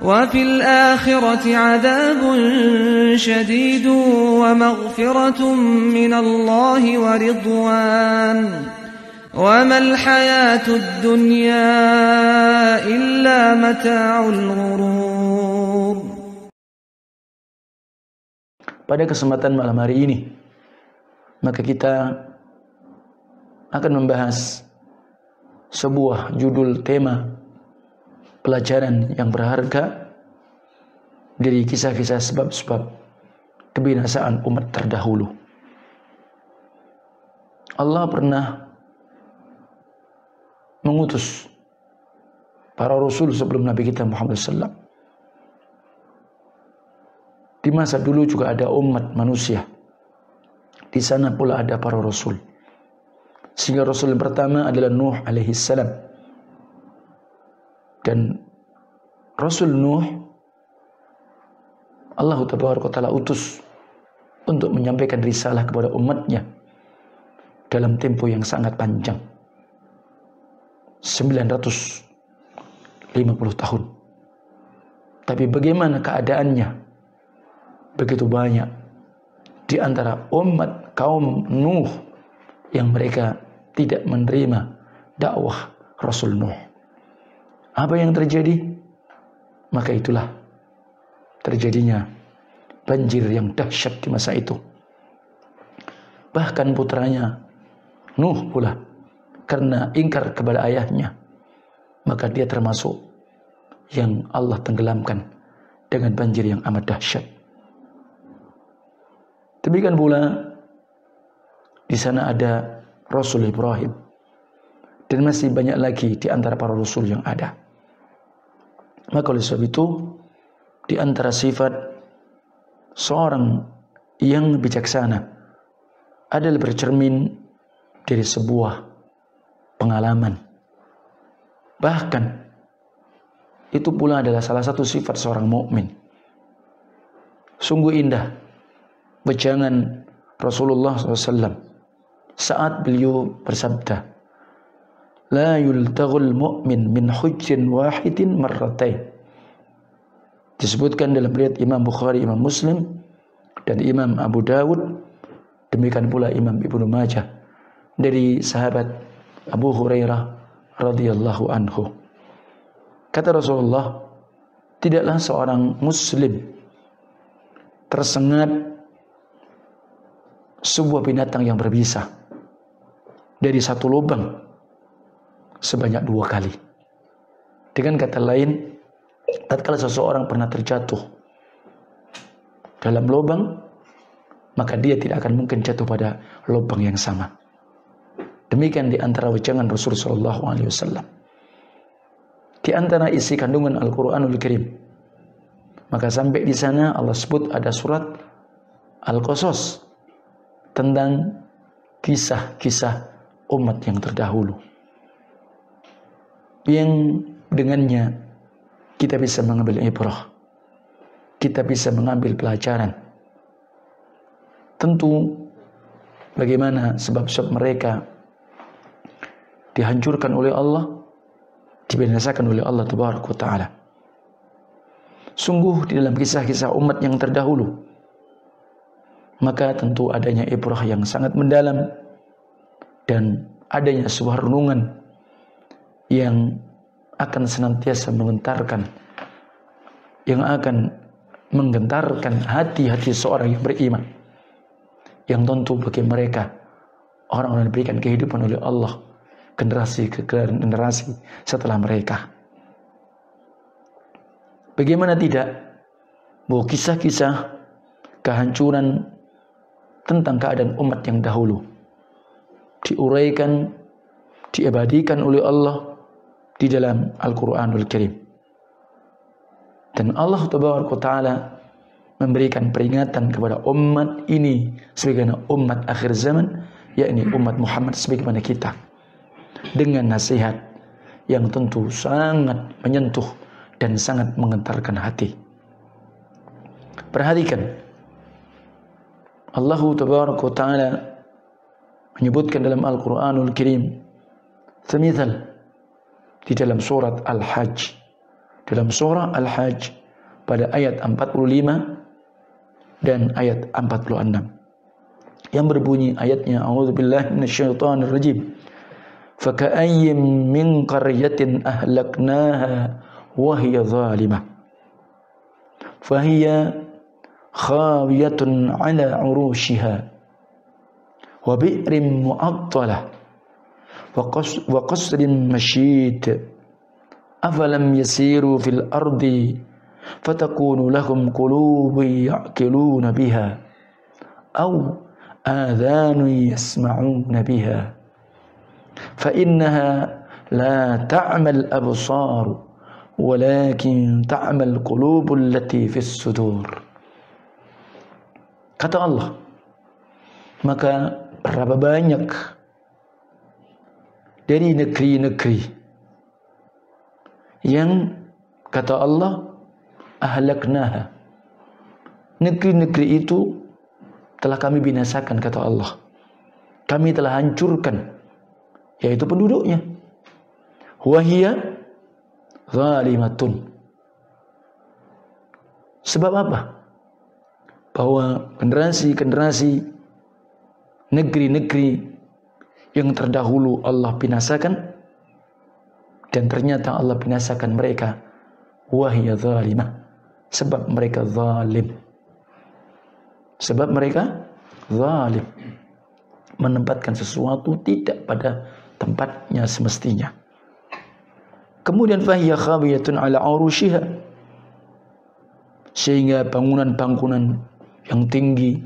وفي الآخرة عذاب شديد ومغفرة من الله ورضوان وما الحياة الدنيا إلا متاع الغرور. Pada kesempatan malam hari ini, maka kita akan membahas sebuah judul tema pelajaran yang berharga dari kisah-kisah sebab-sebab kebinasaan umat terdahulu. Allah pernah mengutus para rasul sebelum Nabi kita Muhammad SAW. Di masa dulu juga ada umat manusia. Di sana pula ada para rasul. Sehingga rasul yang pertama adalah Nuh alaihi salam. Dan Rasul Nuh Allah Ta'ala utus untuk menyampaikan risalah kepada umatnya dalam tempo yang sangat panjang, 950 tahun. Tapi bagaimana keadaannya? Begitu banyak di antara umat kaum Nuh yang mereka tidak menerima dakwah Rasul Nuh. Apa yang terjadi? Maka itulah terjadinya banjir yang dahsyat di masa itu. Bahkan putranya Nuh pula karena ingkar kepada ayahnya, maka dia termasuk yang Allah tenggelamkan dengan banjir yang amat dahsyat. Demikian pula di sana ada Rasul Ibrahim dan masih banyak lagi di antara para rasul yang ada. Maka oleh sebab itu, di antara sifat seorang yang bijaksana adalah bercermin dari sebuah pengalaman. Bahkan itu pula adalah salah satu sifat seorang mukmin. Sungguh indah wejangan Rasulullah SAW saat beliau bersabda, La yultaghul mu'min min hujjin wahidin marratain. Disebutkan dalam riwayat Imam Bukhari, Imam Muslim, dan Imam Abu Dawud, demikian pula Imam Ibnu Majah, dari sahabat Abu Hurairah radhiyallahu anhu. Kata Rasulullah, tidaklah seorang muslim tersengat sebuah binatang yang berbisa dari satu lubang sebanyak 2 kali. Dengan kata lain, tatkala seseorang pernah terjatuh dalam lubang, maka dia tidak akan mungkin jatuh pada lubang yang sama. Demikian di antara wejangan Rasulullah SAW. Di antara isi kandungan Al-Quranul Karim, maka sampai di sana Allah sebut ada surat Al-Qasas tentang kisah-kisah umat yang terdahulu, yang dengannya kita bisa mengambil ibrah, kita bisa mengambil pelajaran. Tentu bagaimana sebab-sebab mereka dihancurkan oleh Allah, dibinasakan oleh Allah Tabaraka Ta'ala. Sungguh di dalam kisah-kisah umat yang terdahulu, maka tentu adanya ibrah yang sangat mendalam dan adanya sebuah renungan yang akan senantiasa menggentarkan, yang akan menggentarkan hati-hati seorang yang beriman, yang tentu bagi mereka orang-orang yang diberikan kehidupan oleh Allah, generasi ke generasi setelah mereka. Bagaimana tidak bahwa kisah-kisah kehancuran tentang keadaan umat yang dahulu diuraikan, diabadikan oleh Allah di dalam Al-Quranul Karim. Dan Allah Ta'ala memberikan peringatan kepada umat ini sebagaimana umat akhir zaman, yakni umat Muhammad sebagaimana kita, dengan nasihat yang tentu sangat menyentuh dan sangat menggentarkan hati. Perhatikan, Allah Ta'ala menyebutkan dalam Al-Quranul Karim semisal di dalam surat Al-Hajj dalam surah Al-Hajj pada ayat 45 dan ayat 46 yang berbunyi ayatnya, a'udzubillahi minasyaitonirrajim, faka'ayyim min qaryatin ahlaknaha wa hiya zalimah fahiya khawiyatun ala urushiha wa bi'rin mu'attalah wa qasrin mashid afalam yasiru fil ardi fatakunu lahum qulubun ya'qiluna biha aw adhanun yasma'una biha fa innaha la ta'mal absar walakin ta'mal qulubul lati fis sudur. Kata Allah, maka berapa banyak dari negeri-negeri yang kata Allah ahlaknaha, negeri-negeri itu telah kami binasakan, kata Allah, kami telah hancurkan, yaitu penduduknya. Wahia zalimatun. Sebab apa? Bahwa generasi-generasi negeri-negeri yang terdahulu Allah binasakan, dan ternyata Allah binasakan mereka. Wahia zalimah, sebab mereka zalim. Sebab mereka zalim, menempatkan sesuatu tidak pada tempatnya semestinya. Kemudian fahiya khawiyatun ala urushiha, sehingga bangunan-bangunan yang tinggi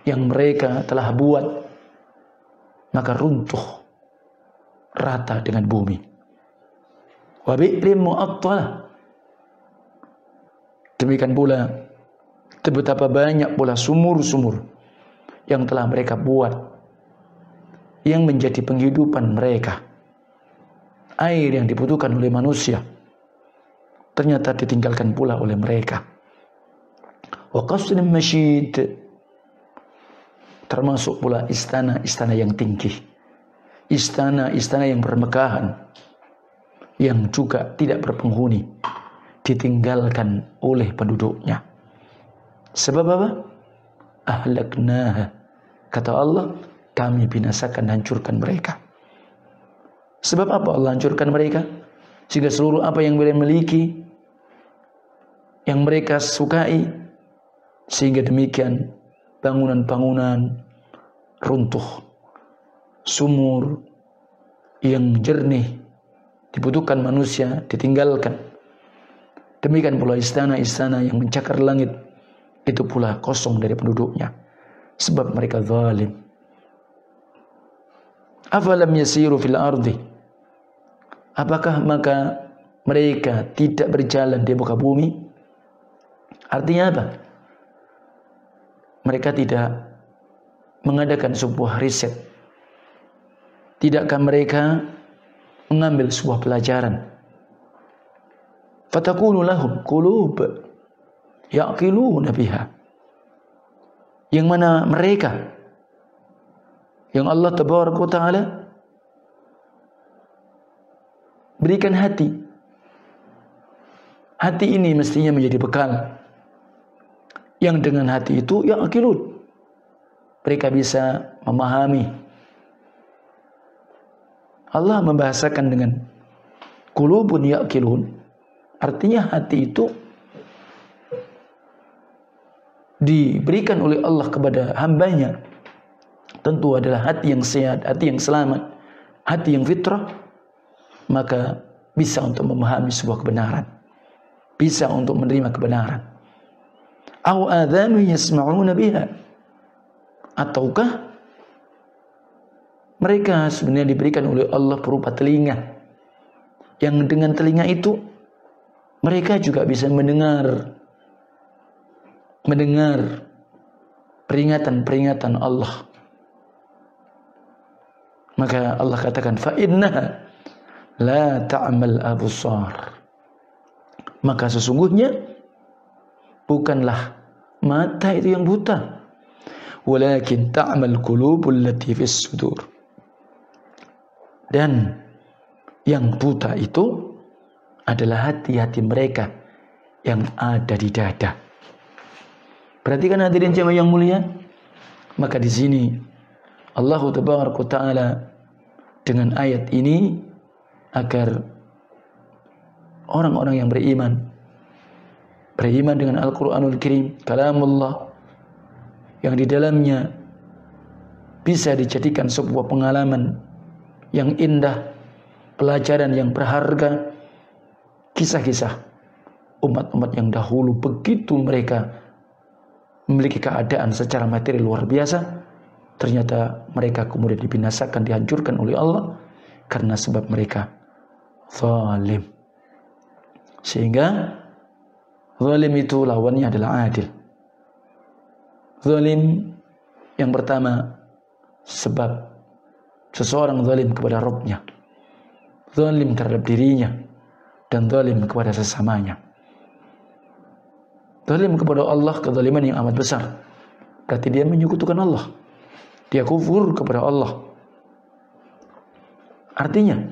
yang mereka telah buat maka runtuh rata dengan bumi. Wa bi'rin mu'attalah, demikian pula betapa banyak pula sumur-sumur yang telah mereka buat yang menjadi penghidupan mereka. Air yang dibutuhkan oleh manusia ternyata ditinggalkan pula oleh mereka. Wa qasrin mashid, termasuk pula istana-istana yang tinggi, istana-istana yang bermegahan, yang juga tidak berpenghuni, ditinggalkan oleh penduduknya. Sebab apa? Ahlaknaha, kata Allah, kami binasakan, hancurkan mereka. Sebab apa Allah hancurkan mereka? Sehingga seluruh apa yang mereka miliki, yang mereka sukai, sehingga demikian bangunan-bangunan runtuh, sumur yang jernih dibutuhkan manusia ditinggalkan. Demikian pula istana-istana yang mencakar langit, itu pula kosong dari penduduknya, sebab mereka zalim. Afalam yasiru fil ardi, apakah maka mereka tidak berjalan di muka bumi? Artinya apa? Mereka tidak mengadakan sebuah riset. Tidakkah mereka mengambil sebuah pelajaran? Fatakunu lahum qulub ya'qiluna biha, yang mana mereka, yang Allah Tabaraka Ta'ala berikan hati. Hati ini mestinya menjadi bekal, yang dengan hati itu ya'qilun, mereka bisa memahami. Allah membahasakan dengan qulubun ya'qilun, artinya hati itu diberikan oleh Allah kepada hambanya, tentu adalah hati yang sehat, hati yang selamat, hati yang fitrah, maka bisa untuk memahami sebuah kebenaran, bisa untuk menerima kebenaran. Aw adhanu yasma'una biha, ataukah mereka sebenarnya diberikan oleh Allah berupa telinga, yang dengan telinga itu mereka juga bisa mendengar peringatan-peringatan Allah. Maka Allah katakan fa innaha la ta'mal absar, maka sesungguhnya bukanlah mata itu yang buta, walakin ta'mal qulubul lati fis sudur, dan yang buta itu adalah hati-hati mereka yang ada di dada. Perhatikan hadirin jemaah yang mulia. Maka di sini Allah Ta'ala dengan ayat ini agar orang-orang yang beriman dengan Al-Quranul Karim, kalamullah, yang di dalamnya bisa dijadikan sebuah pengalaman yang indah, pelajaran yang berharga, kisah-kisah umat-umat yang dahulu begitu mereka memiliki keadaan secara materi luar biasa, ternyata mereka kemudian dibinasakan, dihancurkan oleh Allah karena sebab mereka zalim. Sehingga zalim itu lawannya adalah adil. Zalim yang pertama sebab seseorang zalim kepada Rabbnya, zalim terhadap dirinya, dan zalim kepada sesamanya. Zalim kepada Allah, kezaliman yang amat besar. Berarti dia menyekutukan Allah, dia kufur kepada Allah. Artinya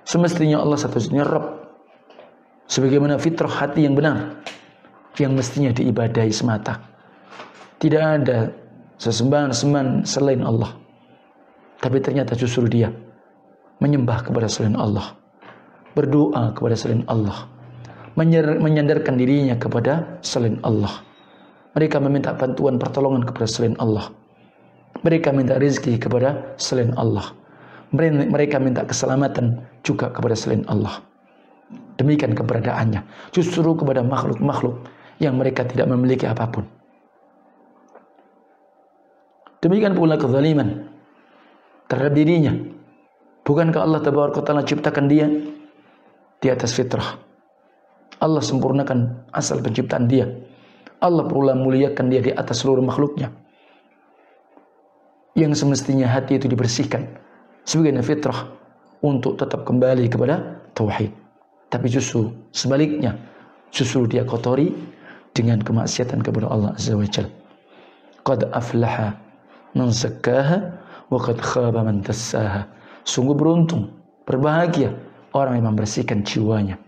semestinya Allah satu-satunya Rabb, sebagaimana fitrah hati yang benar yang mestinya diibadahi semata. Tidak ada sesembahan selain Allah. Tapi ternyata justru dia menyembah kepada selain Allah, berdoa kepada selain Allah, menyandarkan dirinya kepada selain Allah. Mereka meminta bantuan pertolongan kepada selain Allah. Mereka minta rezeki kepada selain Allah. Mereka minta keselamatan juga kepada selain Allah. Demikian keberadaannya justru kepada makhluk-makhluk yang mereka tidak memiliki apapun. Demikian pula kezaliman terhadap dirinya. Bukankah Allah Ta'ala ciptakan dia di atas fitrah? Allah sempurnakan asal penciptaan dia. Allah pula muliakan dia di atas seluruh makhluknya. Yang semestinya hati itu dibersihkan sebagai fitrah untuk tetap kembali kepada tauhid. Tapi justru sebaliknya, justru dia kotori dengan kemaksiatan kepada Allah Azza wa Jalla. Qad aflaha man zakkaha wa qad khaba man dassaha. Sungguh beruntung, berbahagia orang yang membersihkan jiwanya.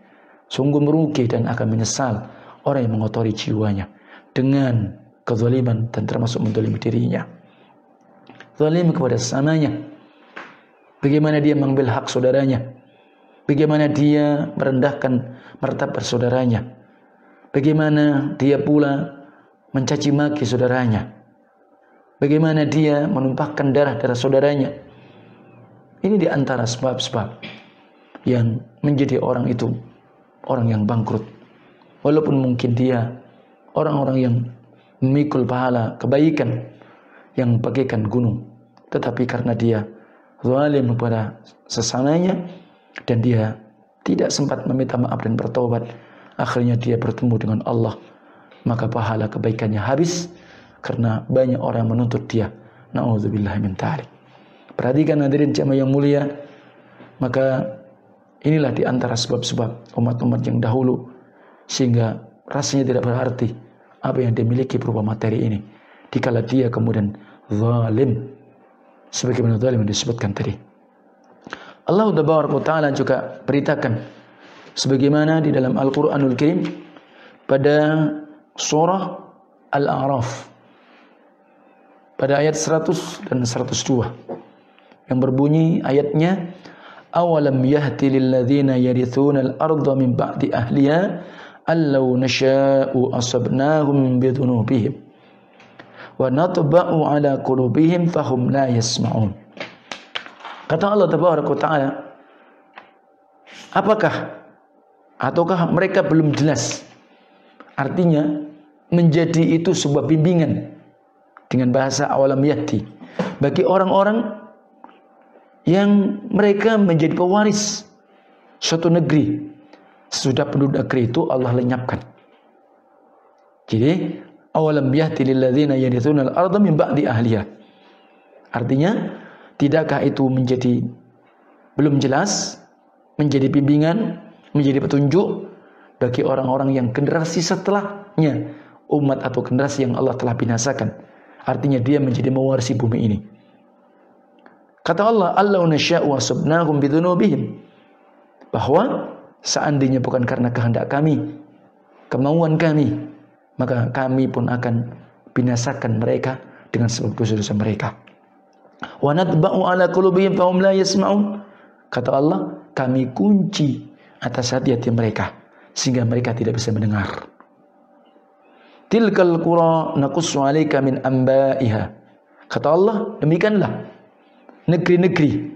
Sungguh merugi dan akan menyesal orang yang mengotori jiwanya dengan kezaliman dan termasuk menzalimi dirinya. Zalim kepada sesamanya. Bagaimana dia mengambil hak saudaranya? Bagaimana dia merendahkan martabat saudaranya? Bagaimana dia pula mencaci maki saudaranya? Bagaimana dia menumpahkan darah saudaranya? Ini di antara sebab-sebab yang menjadi orang itu orang yang bangkrut. Walaupun mungkin dia orang-orang yang memikul pahala kebaikan yang bagaikan gunung, tetapi karena dia zalim kepada sesamanya dan dia tidak sempat meminta maaf dan bertobat, akhirnya dia bertemu dengan Allah, maka pahala kebaikannya habis karena banyak orang menuntut dia. Na'udzubillahi min dzalik. Perhatikan hadirin jemaah yang mulia, maka inilah di antara sebab-sebab umat-umat yang dahulu sehingga rasanya tidak berarti apa yang dimiliki berupa materi ini dikala dia kemudian zalim sebagaimana zalim yang disebutkan tadi. Allah Ta'ala juga beritakan sebagaimana di dalam Al-Quranul Karim pada surah Al-A'raf pada ayat 100 dan 102 yang berbunyi ayatnya, awalam yahti lil ladzina yarithuna al-ardha min ba'di ahliha allau nasha'u asabnahum bidhunubihim wa natba'u ala qulubihim fahum la yasma'un. Kata Allah Ta'ala, ataukah mereka belum jelas? Artinya menjadi itu sebuah bimbingan dengan bahasa awalam yahti bagi orang-orang yang mereka menjadi pewaris suatu negeri. Sesudah penduduk negeri itu Allah lenyapkan. Jadi awalam yahti lil ladzina yarithuna al-ardha min ba'di ahliha. Artinya, tidakkah itu menjadi belum jelas, menjadi bimbingan, menjadi petunjuk bagi orang-orang yang generasi setelahnya, umat atau generasi yang Allah telah binasakan. Artinya dia menjadi mewarisi bumi ini. Kata Allah, allau nasya'u asabnahum bidzunubihim, bahwa seandainya bukan karena kehendak kami, kemauan kami, maka kami pun akan binasakan mereka dengan sebab dosa-dosa mereka. Wa natba'u ala qulubihim fahum la yasma'un. Kata Allah, kami kunci atas hati-hati mereka sehingga mereka tidak bisa mendengar. Tilkal qura naqussu 'alaika min anba'iha. Kata Allah, demikianlah negeri-negeri.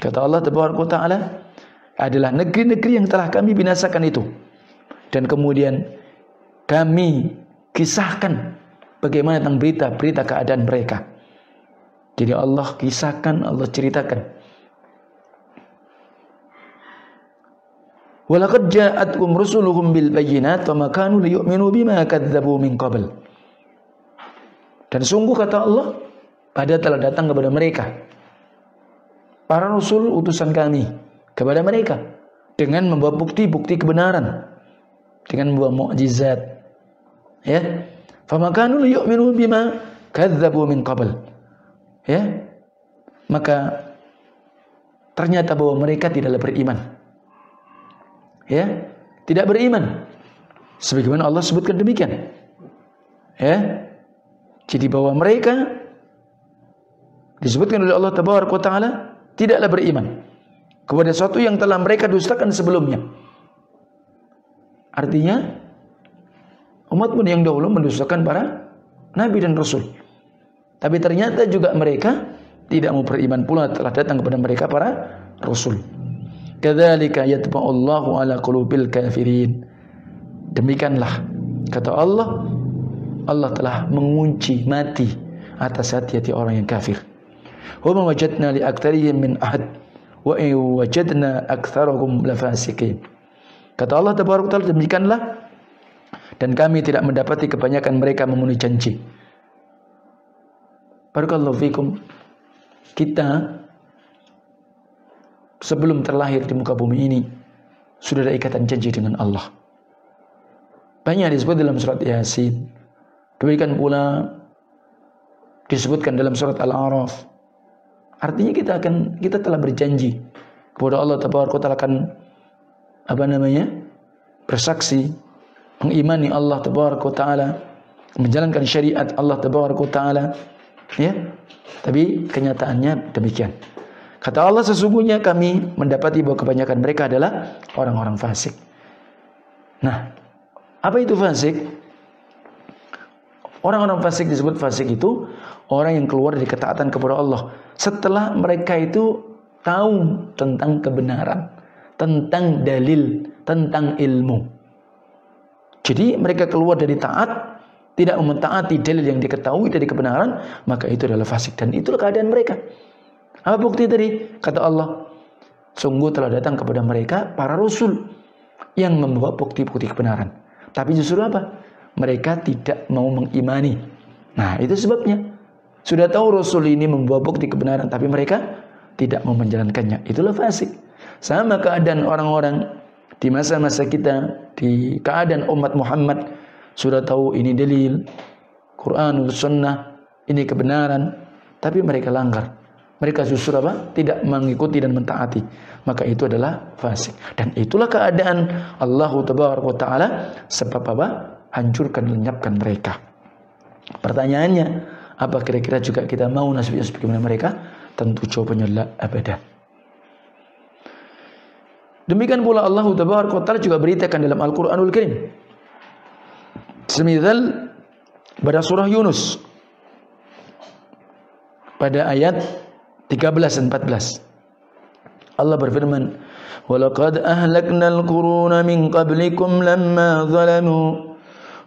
Kata Allah Tabaraka Ta'ala, adalah negeri-negeri yang telah kami binasakan itu. Dan kemudian kami kisahkan bagaimana tentang berita-berita keadaan mereka. Jadi Allah kisahkan, Allah ceritakan. Walaqad ja'atkum rusuluhum bil bayyinat wa ma kanu liyu'minu bima kadzdzabu min qabl. Dan sungguh kata Allah, pada telah datang kepada mereka para rasul utusan kami kepada mereka dengan membawa bukti-bukti kebenaran, dengan membawa mukjizat. Ya, famakanu liyu'minu bima kadzdzabu min qabl. Ya, maka ternyata bahwa mereka tidaklah beriman. Ya, tidak beriman. Sebagaimana Allah sebutkan demikian. Ya, jadi bahwa mereka disebutkan oleh Allah Tabaraka wa Ta'ala tidaklah beriman kepada sesuatu yang telah mereka dustakan sebelumnya. Artinya umat pun yang dahulu mendustakan para nabi dan rasul. Tapi ternyata juga mereka tidak mau beriman pula telah datang kepada mereka para rasul. Kadzalika yatba'ullahu ala qulubil kafirin. Demikianlah kata Allah, Allah telah mengunci mati atas hati-hati orang yang kafir. Wa ma wajadna li aktsarihim min ahad wa in wajadna aktsarahum lafasiqin. Kata Allah Tabaraka Ta'ala, demikianlah, dan kami tidak mendapati kebanyakan mereka memenuhi janji. Barakallahu fikum. Kita sebelum terlahir di muka bumi ini sudah ada ikatan janji dengan Allah. Banyak disebut dalam surat Yasin. Demikian pula disebutkan dalam surat Al-A'raf. Artinya kita telah berjanji kepada Allah Tabaraka Ta'ala akan bersaksi, mengimani Allah Tabaraka Ta'ala, menjalankan syariat Allah Tabaraka Ta'ala. Ya, tapi kenyataannya demikian. Kata Allah, sesungguhnya kami mendapati bahwa kebanyakan mereka adalah orang-orang fasik. Nah, apa itu fasik? Orang-orang fasik disebut fasik itu orang yang keluar dari ketaatan kepada Allah setelah mereka itu tahu tentang kebenaran, tentang dalil, tentang ilmu. Jadi mereka keluar dari taat, tidak mentaati dalil yang diketahui dari kebenaran, maka itu adalah fasik. Dan itulah keadaan mereka. Apa bukti tadi? Kata Allah, sungguh telah datang kepada mereka para rasul yang membawa bukti-bukti kebenaran. Tapi justru apa? Mereka tidak mau mengimani. Nah, itu sebabnya. Sudah tahu Rasul ini membawa bukti kebenaran, tapi mereka tidak mau menjalankannya. Itulah fasik. Sama keadaan orang-orang di masa-masa kita, di keadaan umat Muhammad, sudah tahu ini dalil, Quran, Sunnah, ini kebenaran, tapi mereka langgar. Mereka justru apa? Tidak mengikuti dan mentaati. Maka itu adalah fasik. Dan itulah keadaan Allah Tabaraka Ta'ala, sebab apa? Hancurkan, lenyapkan mereka. Pertanyaannya, apa kira-kira juga kita mau nasibnya sebagaimana mereka? Tentu jawabannya la abadah. Demikian pula Allah Tabaraka Ta'ala juga beritakan dalam Al-Quranul Karim. Semisal pada surah Yunus pada ayat 13 dan 14. Allah berfirman, "Walaqad ahlaknal quruna min qablikum lamma zalamu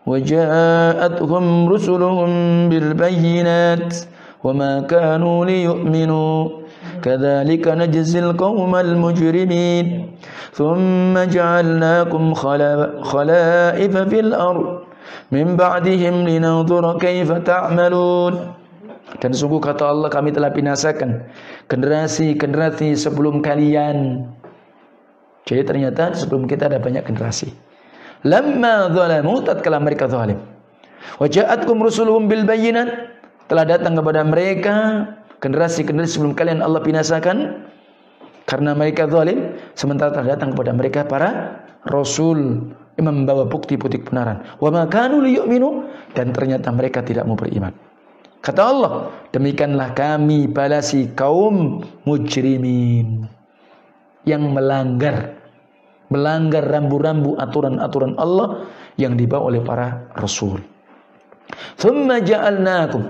وجاءتهم رسلهم بالبينات وما كانوا ليؤمنوا كذلك نجزي القوم المجرمين ثم جعلناكم خلائف في الأرض من بعدهم لننظر كيف تعملون." Dan sungguh kata Allah, kami telah binasakan generasi-generasi sebelum kalian. Jadi ternyata sebelum kita ada banyak generasi. Lamma zalamu, tatkala mereka zalim. Wa ja'atkum rusuluhum bil bayyinat, telah datang kepada mereka generasi-generasi sebelum kalian Allah binasakan karena mereka zalim, sementara telah datang kepada mereka para rasul yang membawa bukti-bukti kebenaran. Wa ma kanu liyu'minu, dan ternyata mereka tidak mau beriman. Kata Allah, demikianlah kami balasi kaum mujrimin yang melanggar rambu-rambu aturan-aturan Allah yang dibawa oleh para rasul. Thumma ja'alnakum,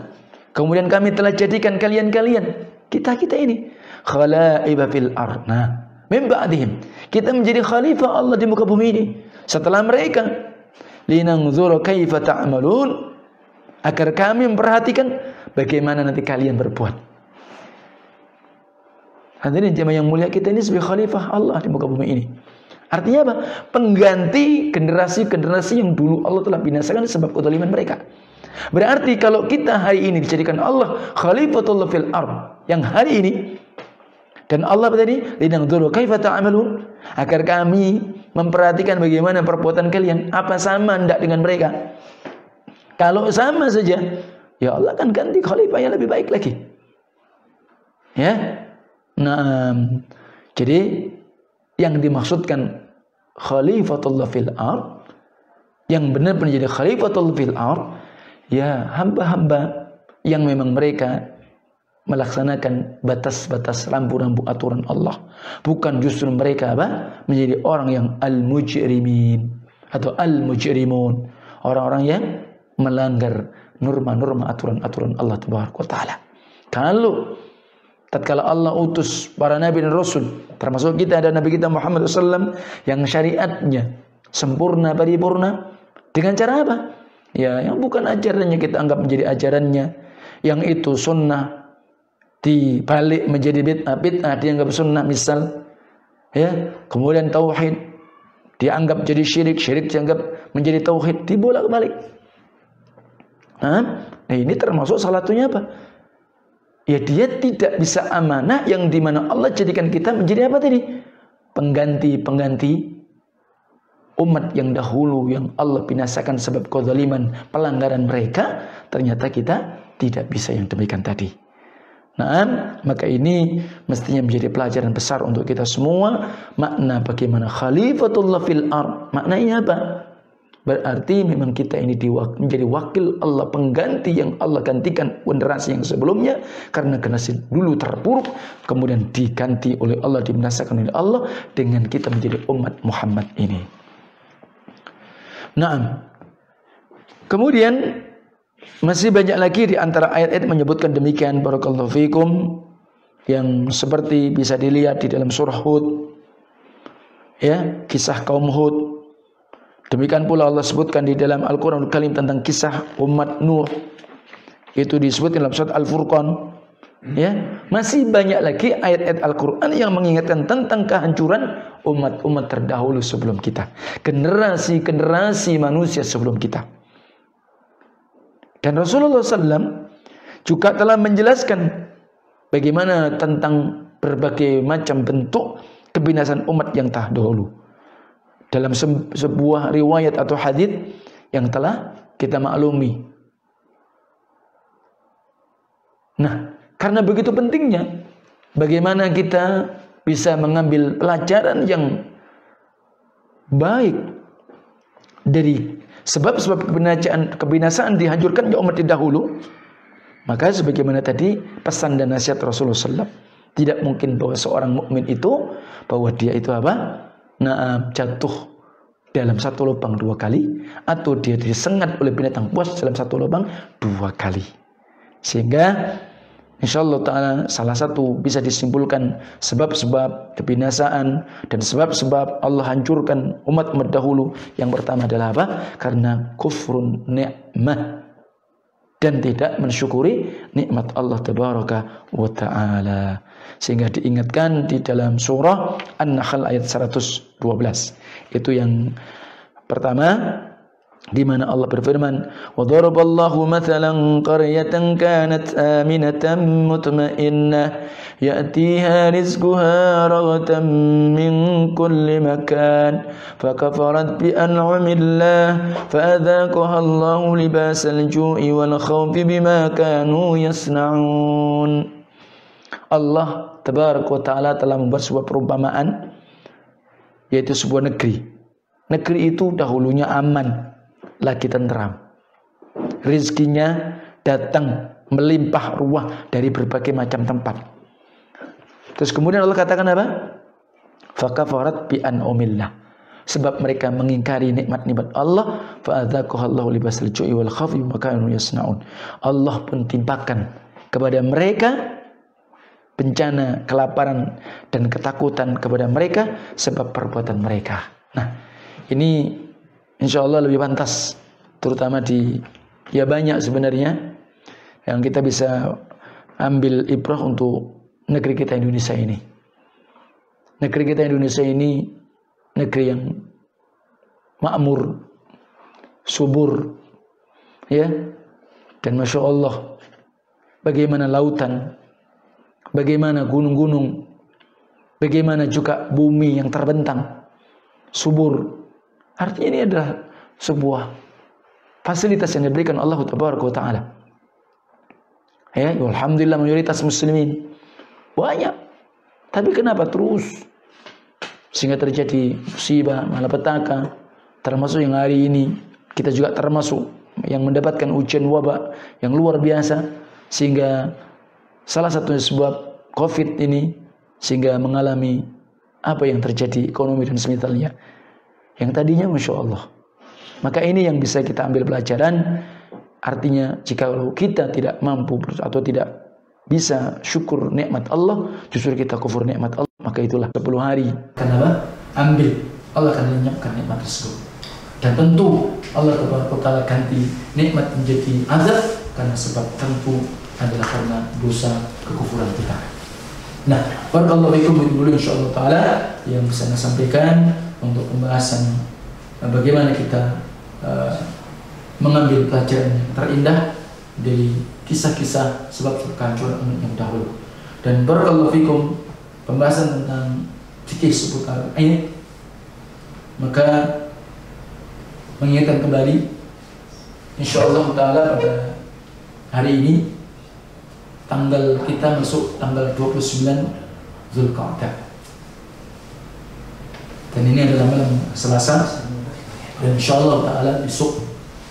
kemudian kami telah jadikan kalian kita ini khalaifa fil ardh. Nah, min ba'dihim, kita menjadi khalifah Allah di muka bumi ini setelah mereka. Linanzura kaifa ta'malun, agar kami memperhatikan bagaimana nanti kalian berbuat. Hadirin jemaah yang mulia, kita ini sebagai khalifah Allah di muka bumi ini. Artinya apa? Pengganti generasi-generasi yang dulu Allah telah binasakan sebab kezaliman mereka. Berarti kalau kita hari ini dijadikan Allah khalifatullah fil ardh, yang hari ini, dan Allah tadi linanzura kaifa ta'malun, agar kami memperhatikan bagaimana perbuatan kalian, apa sama enggak dengan mereka. Kalau sama saja, ya Allah akan ganti khalifah yang lebih baik lagi. Ya. Nah, jadi yang dimaksudkan khalifatullah fil ardh, yang benar-benar jadi khalifatullah fil ardh, ya hamba-hamba yang memang mereka melaksanakan batas-batas rambu-rambu aturan Allah. Bukan justru mereka menjadi orang yang al-mujrimin atau al-mujrimun, orang-orang yang melanggar norma-norma aturan-aturan Allah Taala. Kalau tatkala Allah utus para nabi dan rasul, termasuk kita ada nabi kita Muhammad SAW yang syariatnya sempurna paripurna, dengan cara apa? Ya, yang bukan ajarannya kita anggap menjadi ajarannya, yang itu sunnah dibalik menjadi bid'ah dianggap sunnah misal, ya, kemudian tauhid dianggap jadi syirik dianggap menjadi tauhid, dibolak-balik. Nah, ini termasuk salah satunya apa? Ya, dia tidak bisa amanah yang dimana Allah jadikan kita menjadi apa tadi? Pengganti umat yang dahulu yang Allah binasakan sebab kezaliman, pelanggaran mereka. Ternyata kita tidak bisa yang demikian tadi. Nah, maka ini mestinya menjadi pelajaran besar untuk kita semua. Makna bagaimana khalifatullah fil ardh, maknanya apa? Berarti memang kita ini menjadi wakil Allah, pengganti yang Allah gantikan generasi yang sebelumnya, karena generasi dulu terpuruk, kemudian diganti oleh Allah, dibinasakan oleh Allah dengan kita menjadi umat Muhammad ini. Nah, kemudian masih banyak lagi di antara ayat-ayat menyebutkan demikian, barakallahu fikum, yang seperti bisa dilihat di dalam surah Hud, ya, kisah kaum Hud. Demikian pula Allah sebutkan di dalam Al-Quranul Karim tentang kisah umat Nuh, itu disebut dalam surat Al-Furqan. Ya, masih banyak lagi ayat-ayat Al-Quran yang mengingatkan tentang kehancuran umat-umat terdahulu sebelum kita, generasi-generasi manusia sebelum kita. Dan Rasulullah SAW juga telah menjelaskan bagaimana tentang berbagai macam bentuk kebinasan umat yang terdahulu dalam sebuah riwayat atau hadis yang telah kita maklumi. Nah, karena begitu pentingnya bagaimana kita bisa mengambil pelajaran yang baik dari sebab-sebab kebinasaan dihancurkan umat terdahulu, maka sebagaimana tadi pesan dan nasihat Rasulullah SAW, tidak mungkin bahwa seorang mukmin itu bahwa dia itu jatuh dalam satu lubang 2 kali, atau dia disengat oleh binatang buas dalam satu lubang 2 kali. Sehingga insyaallah ta'ala salah satu bisa disimpulkan sebab-sebab kebinasaan dan sebab-sebab Allah hancurkan umat-umat dahulu. Yang pertama adalah apa? Karena kufrun ni'mah, dan tidak mensyukuri nikmat Allah tabaraka wa ta'ala. Sehingga diingatkan di dalam surah An-Nahl ayat 112. Itu yang pertama, di mana Allah berfirman, wa daraballahu mathalan qaryatan kanat aminatan mutmainnah ya'tiha rizquha ragadan min kulli makan fakafarat bi an'amillah fa'adhaqaha Allahu libasal ju'i wal khawfi bima kanu yasna'un. Allah Tabaraka wa Ta'ala telah membuat sebuah perumpamaan, yaitu sebuah negeri. Negeri itu dahulunya aman, lagi tentram. Rizkinya datang melimpah ruah dari berbagai macam tempat. Terus kemudian Allah katakan apa? Fakafarat bi an'umillah. Sebab mereka mengingkari nikmat-nikmat Allah, fa'adzaqahallahu libasul ju'i wal khawfi bima kanu yasnaun. Allah pun timpakan kepada mereka bencana, kelaparan dan ketakutan kepada mereka sebab perbuatan mereka. Nah, ini insya Allah lebih pantas, terutama ya banyak sebenarnya yang kita bisa ambil ibrah untuk negeri kita Indonesia ini. Negeri kita Indonesia ini negeri yang makmur, subur, ya, dan masya Allah, bagaimana lautan, bagaimana gunung-gunung, bagaimana juga bumi yang terbentang, subur. Artinya ini adalah sebuah fasilitas yang diberikan Allah Tabaraka wa Ta'ala. Ya, alhamdulillah mayoritas muslimin banyak. Tapi kenapa terus sehingga terjadi musibah, malapetaka, termasuk yang hari ini kita juga termasuk yang mendapatkan ujian wabak yang luar biasa, sehingga salah satunya sebab COVID ini sehingga mengalami apa yang terjadi ekonomi dan semisalnya yang tadinya masya Allah. Maka ini yang bisa kita ambil pelajaran. Artinya jika kita tidak mampu atau tidak bisa syukur nikmat Allah, justru kita kufur nikmat Allah, maka itulah 10 hari. Kenapa? Ambil, Allah akan lenyapkan nikmat tersebut. Dan tentu Allah Ta'ala ganti nikmat menjadi azab karena sebab tentu adalah karena dosa kekufuran kita. Nah, barakallahu fikum dulu insyaallah taala yang bisa saya sampaikan untuk pembahasan bagaimana kita mengambil pelajaran yang terindah dari kisah-kisah sebab kehancuran umat yang dahulu. Dan barakallahu fikum pembahasan tentang fikih seputar ayat, maka mengingatkan kembali insyaallah taala pada hari ini tanggal kita masuk tanggal 29 Zulqa'dah. Dan ini adalah malam Selasa, dan insyaallah taala besok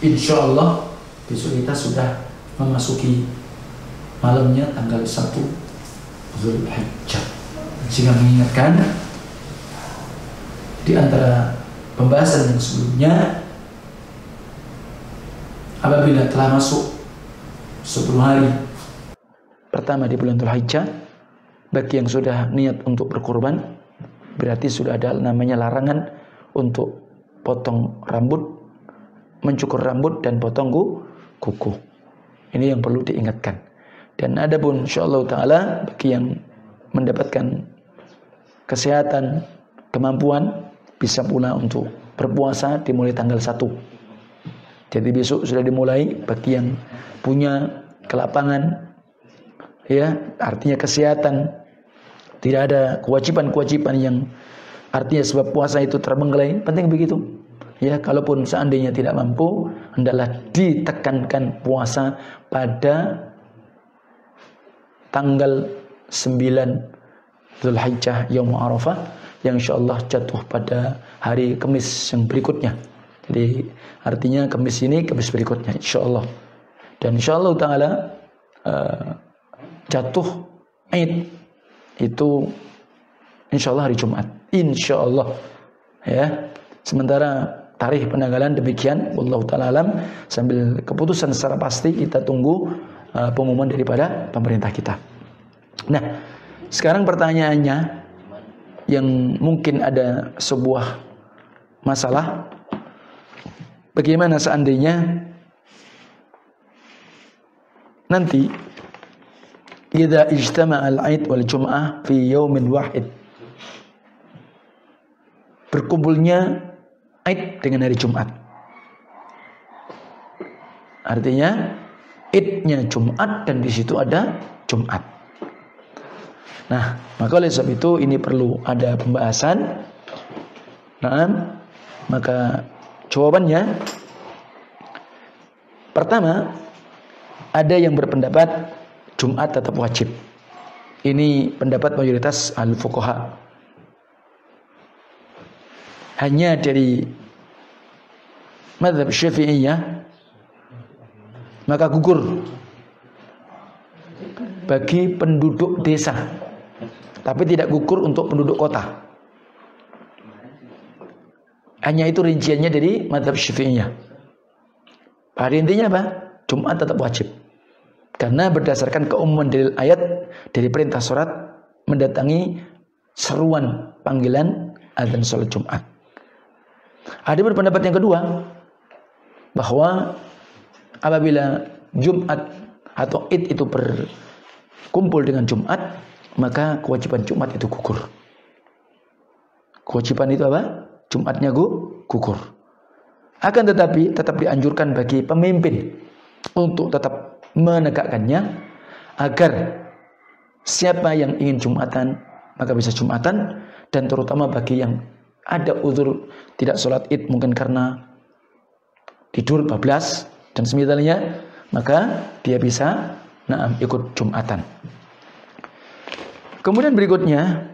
kita sudah memasuki malamnya tanggal 1 Zulhijjah. Sehingga mengingatkan di antara pembahasan yang sebelumnya, apabila telah masuk 10 hari pertama di bulan Zulhijjah, bagi yang sudah niat untuk berkurban, berarti sudah ada namanya larangan untuk potong rambut, mencukur rambut dan potong kuku. Ini yang perlu diingatkan. Dan ada pun insyaallah taala bagi yang mendapatkan kesehatan, kemampuan, bisa pula untuk berpuasa dimulai tanggal 1. Jadi besok sudah dimulai bagi yang punya kelapangan, ya, artinya kesehatan, tidak ada kewajiban-kewajiban yang artinya sebab puasa itu terbengkelai, penting begitu. Ya, kalaupun seandainya tidak mampu, hendaklah ditekankan puasa pada tanggal 9 Zulhijjah Yaum Arafah yang insyaallah jatuh pada hari Kamis yang berikutnya. Jadi artinya Kamis ini, Kamis berikutnya insyaallah. Dan insyaallah taala jatuh Id itu insyaallah hari Jumat. Insyaallah, ya. Sementara tarikh penanggalan demikian, wallahu taala alam. Sambil keputusan secara pasti kita tunggu pengumuman daripada pemerintah kita. Nah, sekarang pertanyaannya yang mungkin ada sebuah masalah, bagaimana seandainya nanti idza ijtama'a al-'id wal jum'ah fi yaumin wahid, berkumpulnya Id dengan hari Jumat. Artinya Idnya Jumat dan di situ ada Jumat. Nah, maka oleh sebab itu ini perlu ada pembahasan. Nah, maka jawabannya pertama, ada yang berpendapat Jumat tetap wajib. Ini pendapat mayoritas al-fuqaha. Hanya dari mazhab Syafi'iyah maka gugur bagi penduduk desa, tapi tidak gugur untuk penduduk kota. Hanya itu rinciannya dari mazhab Syafi'iyah. Pada intinya apa? Jumat tetap wajib. Karena berdasarkan keumuman dalil ayat dari perintah salat mendatangi seruan panggilan azan salat Jumat. Ada pendapat yang kedua bahwa apabila Jumat atau Id itu berkumpul dengan Jumat, maka kewajiban Jumat itu gugur. Kewajiban itu apa? Jumatnya gugur. Akan tetapi tetap dianjurkan bagi pemimpin untuk tetap menegakkannya, agar siapa yang ingin Jumatan maka bisa Jumatan, dan terutama bagi yang ada uzur tidak sholat Id mungkin karena tidur bablas dan semisalnya, maka dia bisa ikut Jumatan. Kemudian berikutnya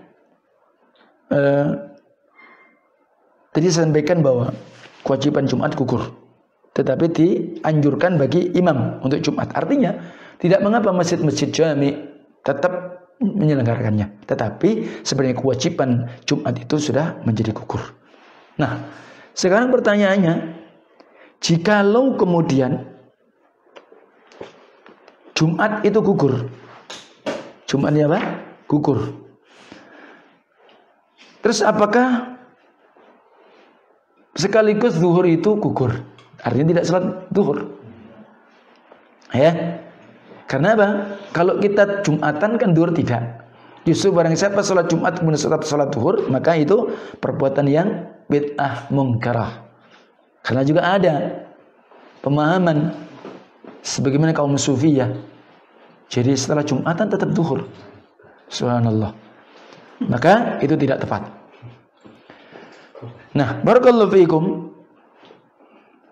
tadi saya sampaikan bahwa kewajiban Jumat gugur, tetapi dianjurkan bagi imam untuk Jumat. Artinya tidak mengapa masjid-masjid jami tetap menyelenggarakannya, tetapi sebenarnya kewajiban Jumat itu sudah menjadi gugur. Nah, sekarang pertanyaannya, jikalau kemudian Jumat itu gugur, Jumatnya apa? Gugur. Terus apakah sekaligus zuhur itu gugur? Artinya tidak sholat zuhur. Ya. Karena apa? Kalau kita Jumatan kan zuhur tidak. Justru barang siapa sholat Jumat kemudian sholat zuhur, maka itu perbuatan yang bid'ah mungkarah. Karena juga ada pemahaman sebagaimana kaum Sufiyah. Jadi setelah Jumatan tetap zuhur. Subhanallah. Maka itu tidak tepat. Nah, barakallahu fiikum.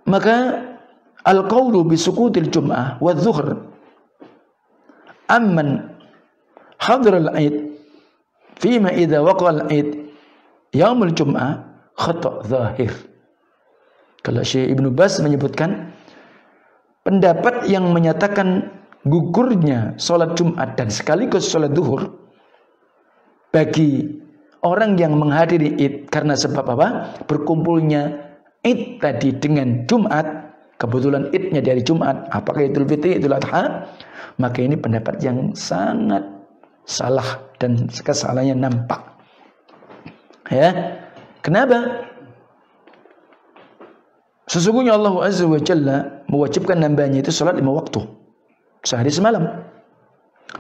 Maka al-qawlu bi sukutil jum'ah wa dhuhr amman hadar al-'id fima idza waqa al-'id yaumul jum'ah khata' zahir. Kalau Syekh Ibnu Baz menyebutkan pendapat yang menyatakan gugurnya sholat Jumat dan sekaligus sholat zuhur bagi orang yang menghadiri Id karena sebab apa? Berkumpulnya Id tadi dengan Jumat, kebetulan Idnya dari Jumat, apakah Idul Fitri, Idul Adha, maka ini pendapat yang sangat salah dan kesalahannya nampak. Ya, kenapa? Sesungguhnya Allah Azza wa Jalla mewajibkan hambanya itu sholat 5 waktu sehari semalam,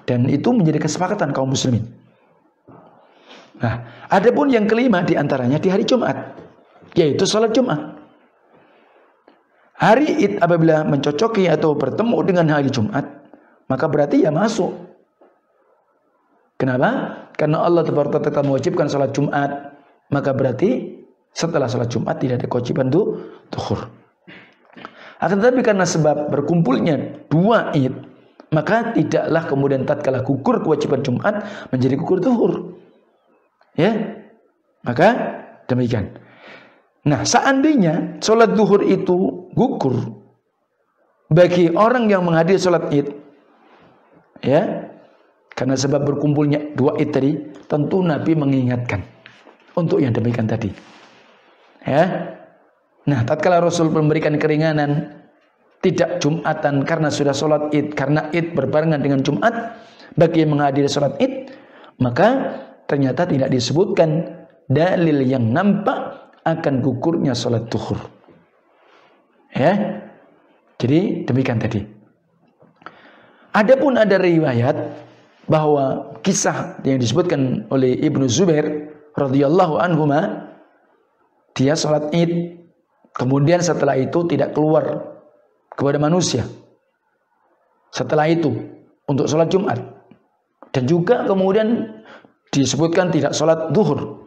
dan itu menjadi kesepakatan kaum muslimin. Nah, adapun yang kelima diantaranya di hari Jumat, yaitu sholat Jumat. Hari Id apabila mencocoki atau bertemu dengan hari Jumat, maka berarti ya masuk. Kenapa? Karena Allah Taala mewajibkan sholat Jumat, maka berarti setelah sholat Jumat tidak ada kewajiban zuhur. Akan tetapi karena sebab berkumpulnya dua Id, maka tidaklah kemudian tatkala gugur kewajiban Jumat menjadi gugur zuhur. Ya, maka demikian. Nah, seandainya sholat zuhur itu gugur bagi orang yang menghadiri sholat Id, ya, karena sebab berkumpulnya dua Id tadi, tentu Nabi mengingatkan untuk yang demikian tadi. Ya, nah, tatkala Rasul memberikan keringanan tidak Jumatan karena sudah sholat Id, karena Id berbarengan dengan Jumat bagi yang menghadiri sholat Id, maka ternyata tidak disebutkan dalil yang nampak akan gugurnya sholat zuhur. Ya, jadi demikian tadi. Adapun ada riwayat bahwa kisah yang disebutkan oleh Ibnu Zubair radhiyallahu anhuma, dia sholat Id, kemudian setelah itu tidak keluar kepada manusia. Setelah itu untuk sholat Jumat, dan juga kemudian disebutkan tidak sholat zuhur.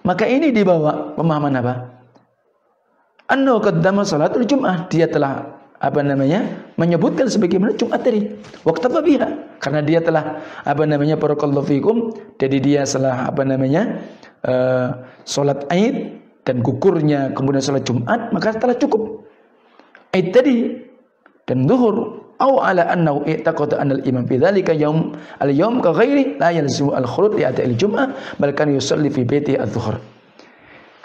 Maka ini dibawa pemahaman apa? Annahu qaddama sholatul Jum'ah, dia telah menyebutkan sebagaimana Jumat tadi. Waqtafa biha, karena dia telah barakallahu fikum, jadi dia setelah salat Id dan gugurnya kemudian salat Jumat, maka telah cukup Id tadi dan zuhur. Au ala annahu i'taqada anna al-imam fi dzalika al-yawm ka ghairi la yalzimu al-khurud li ada'il jum'ah bal kan yusalli fi baitihi adh-dhuhr.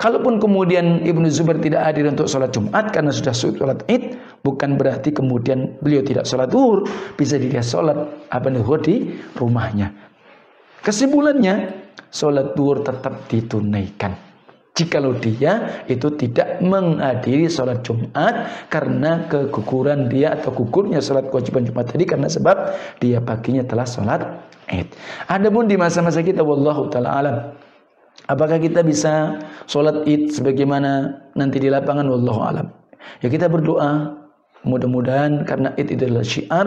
Kalaupun kemudian Ibnu Zubair tidak hadir untuk sholat Jumat karena sudah sholat Id, bukan berarti kemudian beliau tidak sholat zuhur, bisa dia sholat zuhur di rumahnya. Kesimpulannya, sholat zuhur tetap ditunaikan jikalau dia itu tidak menghadiri sholat Jumat karena keguguran dia atau gugurnya sholat kewajiban Jumat tadi karena sebab dia paginya telah sholat Id. Adapun di masa-masa kita, wallahu ta'ala alam, apakah kita bisa sholat Id sebagaimana nanti di lapangan, wallahu alam. Ya kita berdoa, mudah-mudahan karena Id itu adalah syiar,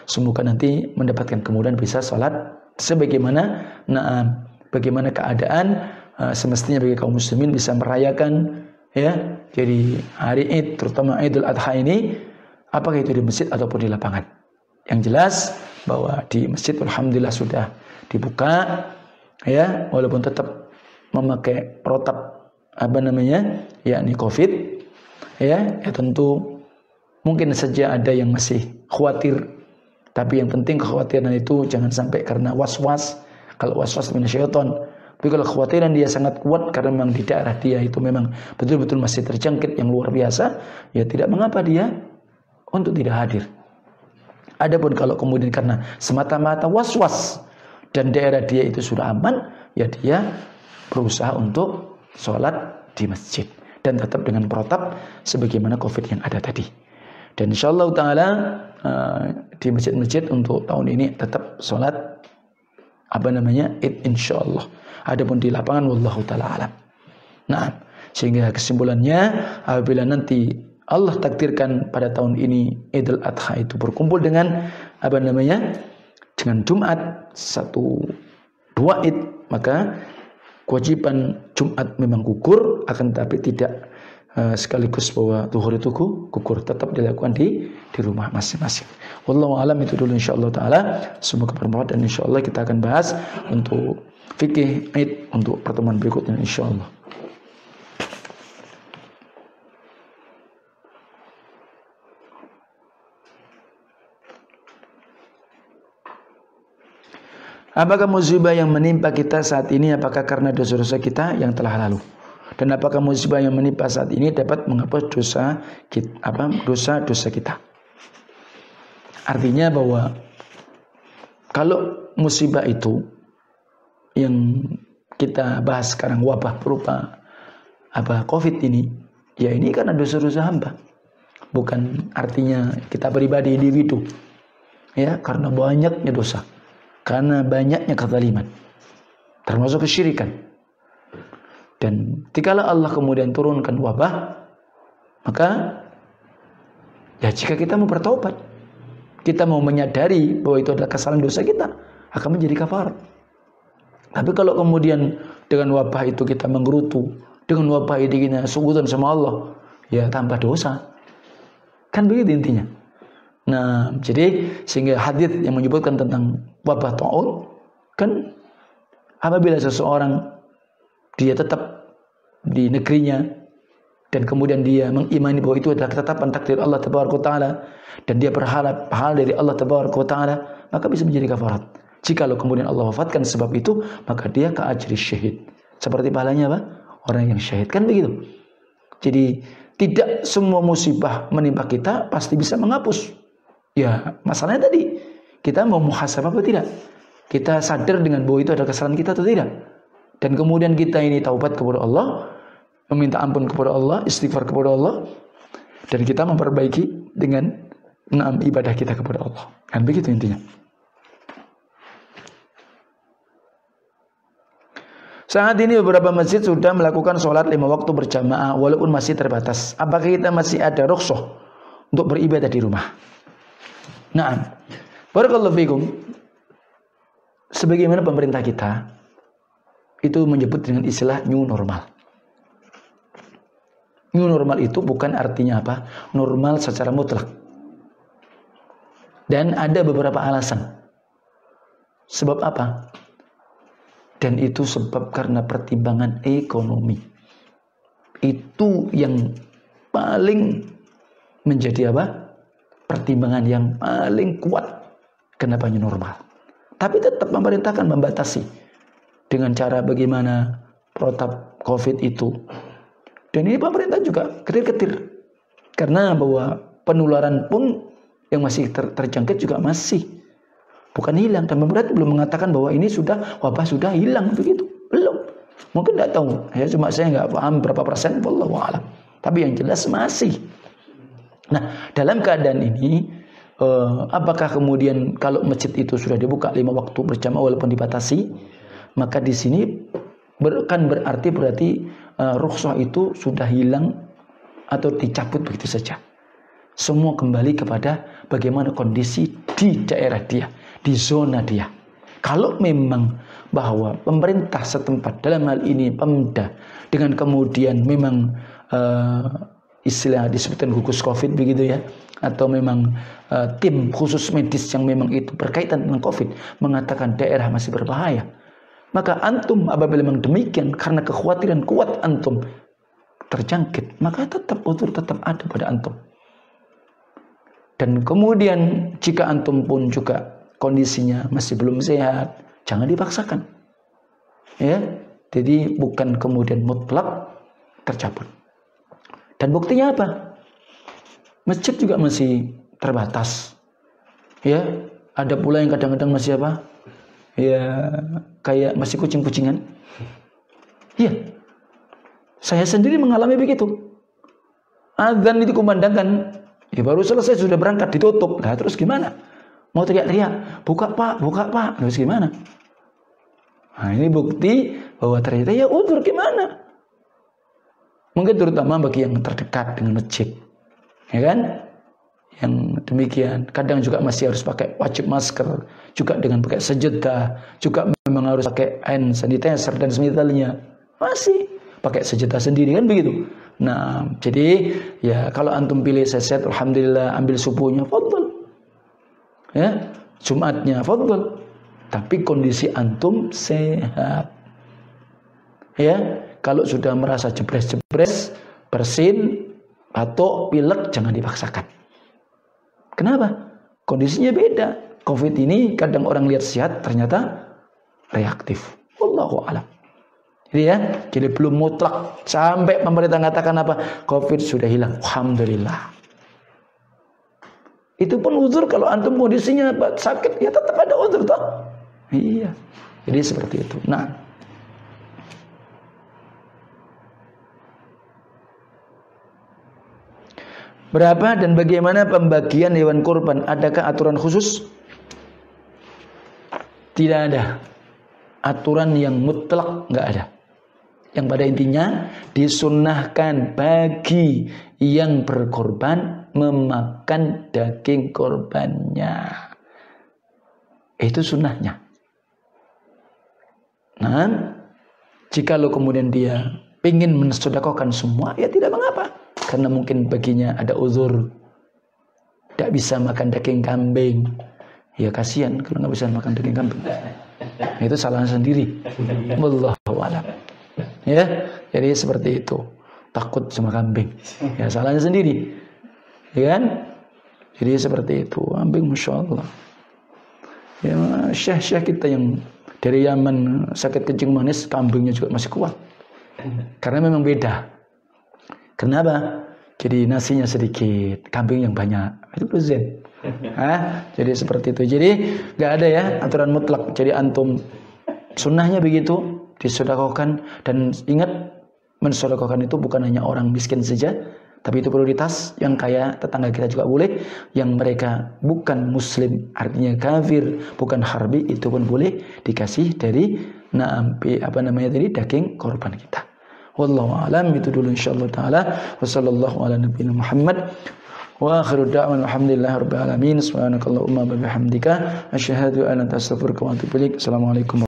semoga nanti mendapatkan kemudahan bisa sholat sebagaimana bagaimana keadaan semestinya bagi kaum muslimin bisa merayakan, ya. Jadi hari Id, terutama Idul Adha ini, apakah itu di masjid ataupun di lapangan. Yang jelas bahwa di masjid alhamdulillah sudah dibuka, ya, walaupun tetap memakai protap yakni Covid, ya tentu mungkin saja ada yang masih khawatir, tapi yang penting kekhawatiran itu jangan sampai karena was-was. Kalau was-was minasyaiton, tapi kalau kekhawatiran dia sangat kuat karena memang di daerah dia itu memang betul-betul masih terjangkit yang luar biasa, ya tidak mengapa dia untuk tidak hadir. Adapun kalau kemudian karena semata-mata was-was dan daerah dia itu sudah aman, ya dia berusaha untuk sholat di masjid dan tetap dengan protap sebagaimana Covid yang ada tadi. Dan insyaallah ta'ala di masjid-masjid untuk tahun ini tetap sholat Id insyaallah. Adapun di lapangan, wallahu ta'ala alam. Nah, sehingga kesimpulannya, apabila nanti Allah takdirkan pada tahun ini Idul Adha itu berkumpul dengan dengan Jumat 1-2 Id, maka kewajiban Jumat memang gugur, akan tapi tidak sekaligus bahwa zuhur itu gugur, tetap dilakukan di rumah masing-masing. Wallahu alam. Itu dulu insyaallah taala, semoga bermanfaat, dan insyaallah kita akan bahas untuk fikih Id untuk pertemuan berikutnya insyaallah. Apakah musibah yang menimpa kita saat ini apakah karena dosa-dosa kita yang telah lalu? Dan apakah musibah yang menimpa saat ini dapat menghapus dosa-dosa kita? Artinya bahwa kalau musibah itu yang kita bahas sekarang, wabah berupa Covid ini, ya ini karena dosa-dosa hamba. Bukan artinya kita pribadi individu, ya, karena banyaknya dosa, karena banyaknya kezaliman, termasuk kesyirikan. Dan dikala Allah kemudian turunkan wabah, maka ya jika kita mau bertaubat, kita mau menyadari bahwa itu adalah kesalahan dosa kita, akan menjadi kafarat. Tapi kalau kemudian dengan wabah itu kita menggerutu, dengan wabah itu kita sungguhan sama Allah, ya tambah dosa. Kan begitu intinya. Nah, jadi sehingga hadis yang menyebutkan tentang wabah ta'un, kan apabila seseorang dia tetap di negerinya dan kemudian dia mengimani bahwa itu adalah ketetapan takdir Allah Tabaraka Ta'ala dan dia berharap pahala dari Allah Tabaraka Ta'ala, maka bisa menjadi kafarat. Jikalau kemudian Allah wafatkan sebab itu, maka dia ka ajri syahid, seperti pahalanya orang yang syahid, kan begitu. Jadi tidak semua musibah menimpa kita pasti bisa menghapus. Ya masalahnya tadi, kita mau muhasabah atau tidak, kita sadar dengan bahwa itu adalah kesalahan kita atau tidak. Dan kemudian kita ini taubat kepada Allah, meminta ampun kepada Allah, istighfar kepada Allah, dan kita memperbaiki dengan ibadah kita kepada Allah. Kan begitu intinya. Saat ini beberapa masjid sudah melakukan sholat 5 waktu berjamaah walaupun masih terbatas. Apakah kita masih ada rukhsah untuk beribadah di rumah? Nah, barakallahu fikum. Sebagaimana pemerintah kita itu menyebut dengan istilah new normal. New normal itu bukan artinya normal secara mutlak. Dan ada beberapa alasan. Sebab apa? Dan itu sebab karena pertimbangan ekonomi. Itu yang paling menjadi apa? Pertimbangan yang paling kuat. Kenapa new normal? Tapi tetap pemerintah akan membatasi dengan cara bagaimana protap COVID itu. Dan ini pemerintah juga ketir-ketir. Karena bahwa penularan pun yang masih terjangkit juga masih bukan hilang. Dan pemerintah belum mengatakan bahwa ini sudah wabah sudah hilang begitu. Belum. Mungkin tidak tahu. Saya nggak paham berapa persen. Wallahu a'lam. Tapi yang jelas masih. Nah, dalam keadaan ini, apakah kemudian kalau masjid itu sudah dibuka 5 waktu berjamaah walaupun dibatasi, maka di sini kan berarti rukhsah itu sudah hilang atau dicabut begitu saja. Semua kembali kepada bagaimana kondisi di daerah dia, di zona dia. Kalau memang bahwa pemerintah setempat, dalam hal ini Pemda, dengan kemudian memang istilah disebutkan gugus COVID begitu ya, atau memang tim khusus medis yang memang itu berkaitan dengan COVID mengatakan daerah masih berbahaya, maka antum apabila memang demikian karena kekhawatiran kuat antum terjangkit, maka tetap udzur tetap ada pada antum. Dan kemudian jika antum pun juga kondisinya masih belum sehat, jangan dipaksakan. Ya, jadi bukan kemudian mutlak tercabut. Dan buktinya apa? Masjid juga masih terbatas. Ya, ada pula yang kadang-kadang masih apa? Ya, kayak masih kucing-kucingan. Iya. Saya sendiri mengalami begitu. Azan itu kumandangkan, ya baru selesai sudah berangkat ditutup. Nah, terus gimana? Mau teriak-teriak, buka pak, terus gimana? Nah, ini bukti bahwa ternyata ya udzur gimana? Mungkin terutama bagi yang terdekat dengan masjid, ya kan? Yang demikian, kadang juga masih harus pakai wajib masker, juga dengan pakai sejadah, juga memang harus pakai hand sanitizer dan semisalnya, masih pakai sejadah sendiri kan begitu. Nah, jadi ya kalau antum pilih seset, alhamdulillah, ambil subuhnya, fadhal. Ya, Jumatnya, fadhal. Tapi kondisi antum sehat. Ya, kalau sudah merasa jebres-jebres, bersin, batuk, pilek, jangan dipaksakan. Kenapa? Kondisinya beda. COVID ini kadang orang lihat sehat, ternyata reaktif. Wallahu a'lam. Jadi ya, jadi belum mutlak sampai pemerintah mengatakan apa? COVID sudah hilang. Alhamdulillah. Itu pun uzur kalau antum kondisinya sakit, ya tetap ada uzur toh. Iya. Jadi seperti itu. Nah, berapa dan bagaimana pembagian hewan kurban? Adakah aturan khusus? Tidak ada. Aturan yang mutlak nggak ada. Yang pada intinya disunnahkan bagi yang berkorban memakan daging korbannya. Itu sunnahnya. Nah, jika lo kemudian dia ingin mensedekahkan semua, ya tidak mengapa. Karena mungkin baginya ada uzur, tidak bisa makan daging kambing. Ya kasihan kalau nggak bisa makan daging kambing. Itu salah sendiri. Wallahu a'lam. Ya, jadi seperti itu. Takut sama kambing. Ya salahnya sendiri. Ya kan? Jadi seperti itu. Kambing, masya Allah. Ya, syekh-syekh kita yang dari Yaman sakit kencing manis, kambingnya juga masih kuat. Karena memang beda. Kenapa? Jadi nasinya sedikit, kambing yang banyak. Itu zen. Jadi seperti itu. Jadi nggak ada ya aturan mutlak. Jadi antum sunnahnya begitu, disedekahkan. Dan ingat, mensedekahkan itu bukan hanya orang miskin saja, tapi itu prioritas. Yang kaya tetangga kita juga boleh. Yang mereka bukan muslim, artinya kafir, bukan harbi, itu pun boleh dikasih dari daging korban kita. Wallahu a'lam. Itu dulu insyaallah taala. Wassallallahu ala nabiyina Muhammad wa akhiru da'wana alhamdulillahirabbil alamin. Subhanakallahumma wa bihamdika asyhadu an la ilaha illa anta astaghfiruka wa atubu ilaik. Assalamualaikum.